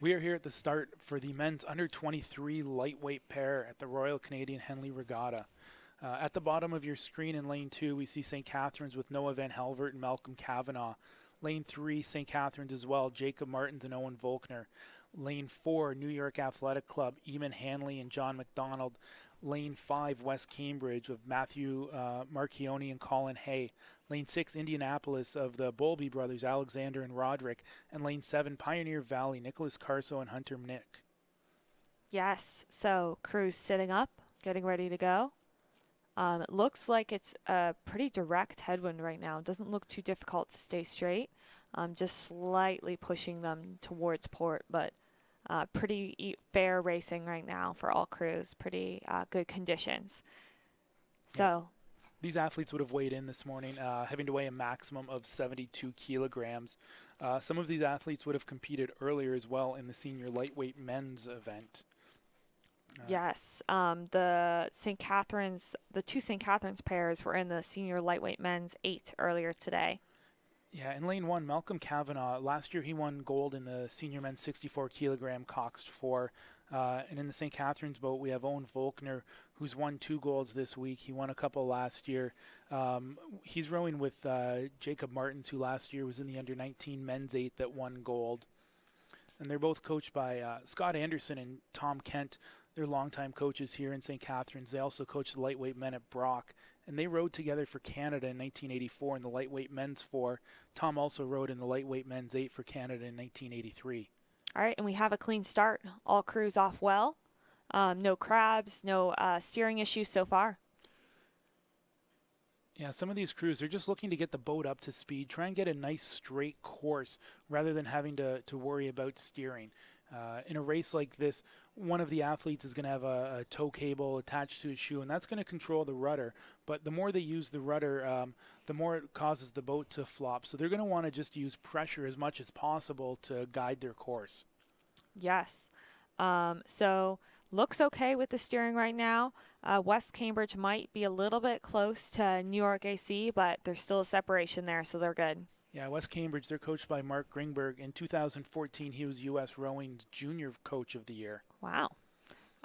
We are here at the start for the men's under 23 lightweight pair at the Royal Canadian Henley Regatta. At the bottom of your screen in lane 2, we see St. Catharines with Noah Van Helvert and Malcolm Kavanagh. Lane 3, St. Catharines as well, Jacob Martins and Owen Volkner. Lane 4, New York Athletic Club, Eamon Hanley and John McDonald. Lane 5, West Cambridge with Matthew Marchioni and Colin Hay. Lane 6, Indianapolis of the Bowlby brothers, Alexander and Roderick. And Lane 7, Pioneer Valley, Nicholas Carso and Hunter Nick. Yes, so crew's sitting up, getting ready to go. It looks like it's a pretty direct headwind right now. It doesn't look too difficult to stay straight. Just slightly pushing them towards port, but pretty fair racing right now for all crews. Pretty good conditions. So these athletes would have weighed in this morning, having to weigh a maximum of 72 kilograms. Some of these athletes would have competed earlier as well in the senior lightweight men's event. Yes, the two St. Catharines pairs were in the senior lightweight men's 8 earlier today. Yeah, in lane 1, Malcolm Kavanagh, last year he won gold in the senior men's 64 kilogram coxed 4. And in the St. Catharines boat, we have Owen Volkner, who's won 2 golds this week. He won a couple last year. He's rowing with Jacob Martins, who last year was in the under 19 men's 8 that won gold. And they're both coached by Scott Anderson and Tom Kent. They're longtime coaches here in St. Catharines. They also coach the lightweight men at Brock. And they rowed together for Canada in 1984 in the lightweight men's 4. Tom also rowed in the lightweight men's 8 for Canada in 1983. All right, and we have a clean start. All crews off well. No crabs, no steering issues so far. Yeah, some of these crews, they're just looking to get the boat up to speed, try and get a nice straight course rather than having to worry about steering. In a race like this, one of the athletes is going to have a tow cable attached to his shoe, and that's going to control the rudder. But the more they use the rudder, the more it causes the boat to flop. So they're going to want to just use pressure as much as possible to guide their course. Yes. So looks okay with the steering right now. West Cambridge might be a little bit close to New York AC, but there's still a separation there, so they're good. Yeah, West Cambridge, they're coached by Mark Gringberg. In 2014, he was U.S. Rowing's Junior Coach of the Year. Wow.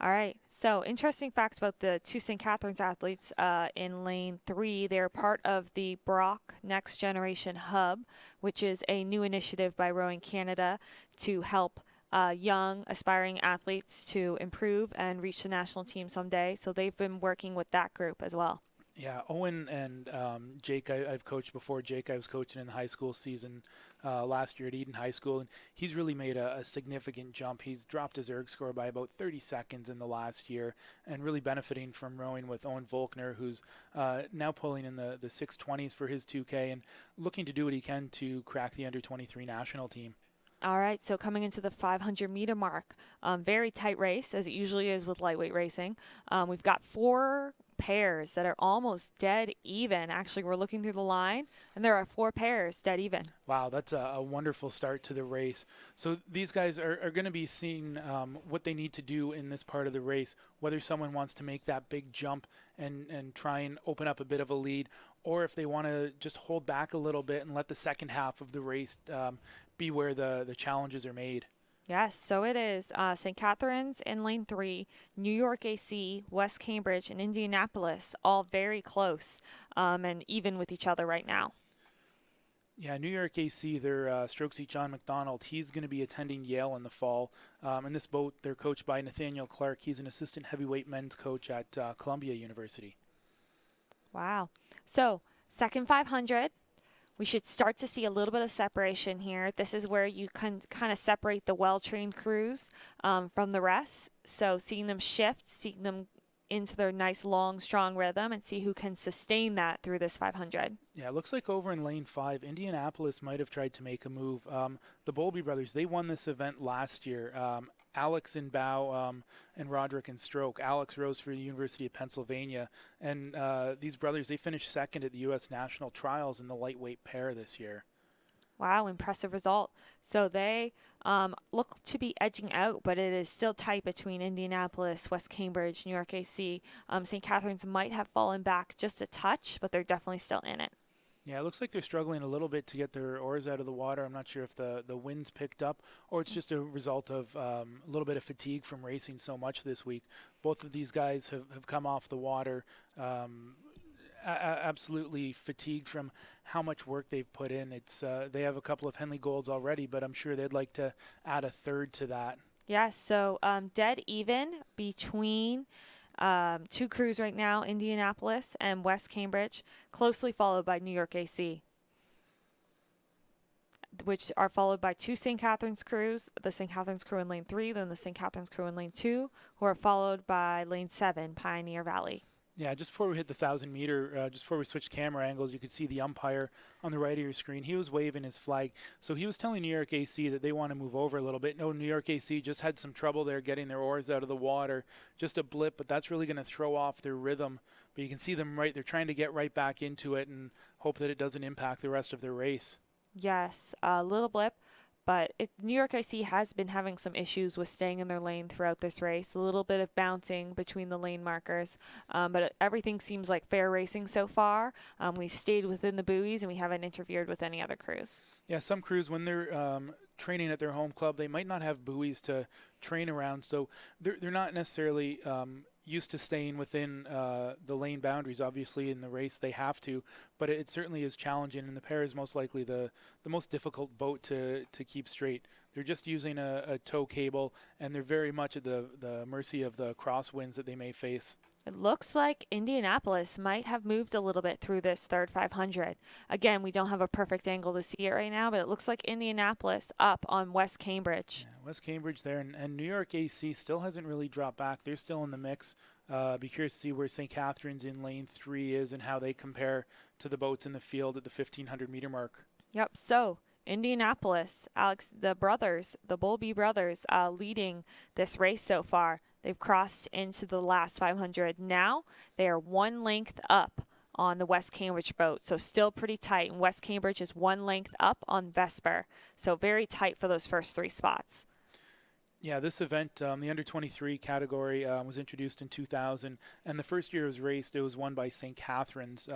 All right. So interesting fact about the two St. Catharines athletes in lane 3. They're part of the Brock Next Generation Hub, which is a new initiative by Rowing Canada to help young aspiring athletes to improve and reach the national team someday. So they've been working with that group as well. Yeah, Owen and Jake, I've coached before. Jake, I was coaching in the high school season last year at Eden High School, and he's really made a significant jump. He's dropped his erg score by about 30 seconds in the last year, and really benefiting from rowing with Owen Volkner, who's now pulling in the 620s for his 2K and looking to do what he can to crack the under-23 national team. All right, so coming into the 500-meter mark, very tight race, as it usually is with lightweight racing. We've got 4 pairs that are almost dead even. Actually, we're looking through the line, and there are 4 pairs dead even. Wow, that's a wonderful start to the race. So these guys are going to be seeing what they need to do in this part of the race, whether someone wants to make that big jump and try and open up a bit of a lead, or if they want to just hold back a little bit and let the second half of the race be where the challenges are made. Yes, so it is. St. Catharines in lane 3, New York AC, West Cambridge, and Indianapolis, all very close and even with each other right now. Yeah, New York AC, their stroke seat John McDonald, he's going to be attending Yale in the fall. In this boat, they're coached by Nathaniel Clark. He's an assistant heavyweight men's coach at Columbia University. Wow. So, second 500. We should start to see a little bit of separation here. This is where you can kind of separate the well-trained crews from the rest. So seeing them shift, seeing them into their nice, long, strong rhythm, and see who can sustain that through this 500. Yeah, it looks like over in lane 5, Indianapolis might have tried to make a move. The Bowlby brothers, they won this event last year. Alex in bow and Roderick in stroke. Alex rows for the University of Pennsylvania. And these brothers, they finished second at the U.S. National Trials in the lightweight pair this year. Wow, impressive result. So they look to be edging out, but it is still tight between Indianapolis, West Cambridge, New York AC. St. Catharines might have fallen back just a touch, but they're definitely still in it. Yeah, it looks like they're struggling a little bit to get their oars out of the water. I'm not sure if the wind's picked up or it's just a result of a little bit of fatigue from racing so much this week. Both of these guys have come off the water absolutely fatigued from how much work they've put in. It's they have a couple of Henley Golds already, but I'm sure they'd like to add a third to that. Yes, so dead even between two crews right now, Indianapolis and West Cambridge, closely followed by New York AC, which are followed by two St. Catharines crews, the St. Catharines crew in lane 3, then the St. Catharines crew in lane 2, who are followed by lane 7, Pioneer Valley. Yeah, just before we hit the 1,000-meter, just before we switched camera angles, you could see the umpire on the right of your screen. He was waving his flag. So he was telling New York AC that they want to move over a little bit. No, New York AC just had some trouble there getting their oars out of the water. Just a blip, but that's really going to throw off their rhythm. But you can see them they're trying to get right back into it and hope that it doesn't impact the rest of their race. Yes, a little blip. But New York IC has been having some issues with staying in their lane throughout this race. A little bit of bouncing between the lane markers. But everything seems like fair racing so far. We've stayed within the buoys and we haven't interfered with any other crews. Yeah, some crews, when they're training at their home club, they might not have buoys to train around. So they're not necessarily used to staying within the lane boundaries. Obviously, in the race, they have to. But it certainly is challenging, and the pair is most likely the most difficult boat to keep straight. They're just using a tow cable, and they're very much at the mercy of the crosswinds that they may face. It looks like Indianapolis might have moved a little bit through this third 500. Again, we don't have a perfect angle to see it right now, but it looks like Indianapolis up on West Cambridge. Yeah, West Cambridge there, and New York AC still hasn't really dropped back. They're still in the mix. Be curious to see where St. Catharines in lane 3 is and how they compare to the boats in the field at the 1,500-meter mark. Yep, so Indianapolis, the Bowlby brothers, leading this race so far. They've crossed into the last 500. Now they are one length up on the West Cambridge boat, so still pretty tight. And West Cambridge is one length up on Vesper, so very tight for those first 3 spots. Yeah, this event, the under-23 category, was introduced in 2000, and the first year it was raced, it was won by St. Catharines,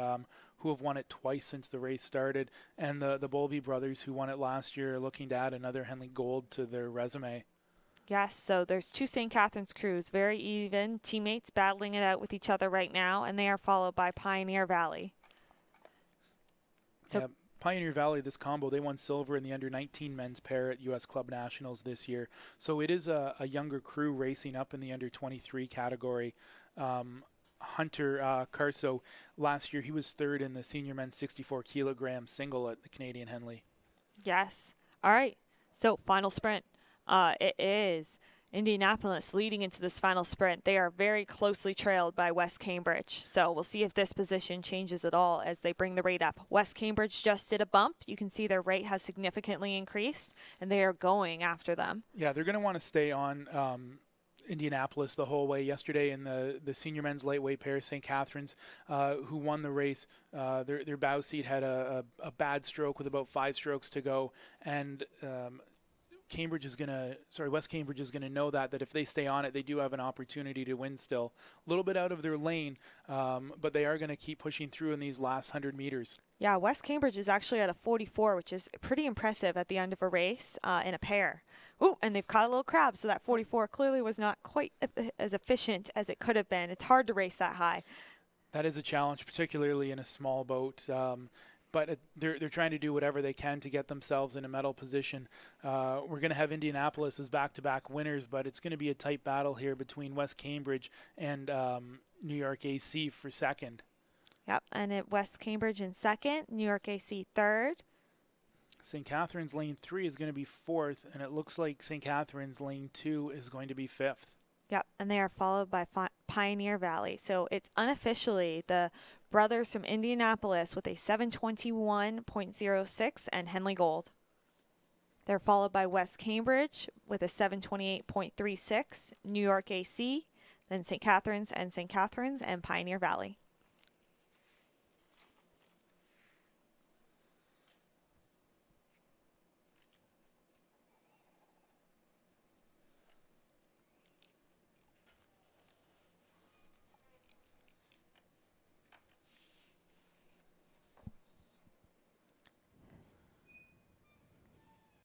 who have won it twice since the race started, and the Bowlby brothers, who won it last year, are looking to add another Henley Gold to their resume. Yes, so there's 2 St. Catharines crews, very even, teammates battling it out with each other right now, and they are followed by Pioneer Valley. So yeah, Pioneer Valley, this combo, they won silver in the under-19 men's pair at U.S. Club Nationals this year. So it is a younger crew racing up in the under-23 category. Hunter Carso, last year he was 3rd in the senior men's 64-kilogram single at the Canadian Henley. Yes. All right, so final sprint. It is Indianapolis leading into this final sprint. They are very closely trailed by West Cambridge. So we'll see if this position changes at all as they bring the rate up. West Cambridge just did a bump. You can see their rate has significantly increased, and they are going after them. Yeah, they're going to want to stay on Indianapolis the whole way. Yesterday in the senior men's lightweight pair, St. Catharines, who won the race, their bow seat had a bad stroke with about 5 strokes to go, and West Cambridge is gonna know that if they stay on it, they do have an opportunity to win still. A little bit out of their lane, but they are gonna keep pushing through in these last 100 meters. Yeah, West Cambridge is actually at a 44, which is pretty impressive at the end of a race in a pair. Ooh, and they've caught a little crab, so that 44 clearly was not quite as efficient as it could have been. It's hard to race that high. That is a challenge, particularly in a small boat. But they're trying to do whatever they can to get themselves in a medal position. We're going to have Indianapolis as back-to-back winners, but it's going to be a tight battle here between West Cambridge and New York AC for second. Yep, and at West Cambridge in second, New York AC third. St. Catharines lane 3 is going to be 4th, and it looks like St. Catharines lane 2 is going to be 5th. Yep, and they are followed by Pioneer Valley. So it's unofficially the brothers from Indianapolis with a 721.06 and Henley Gold. They're followed by West Cambridge with a 728.36, New York AC, then St. Catharines and Pioneer Valley.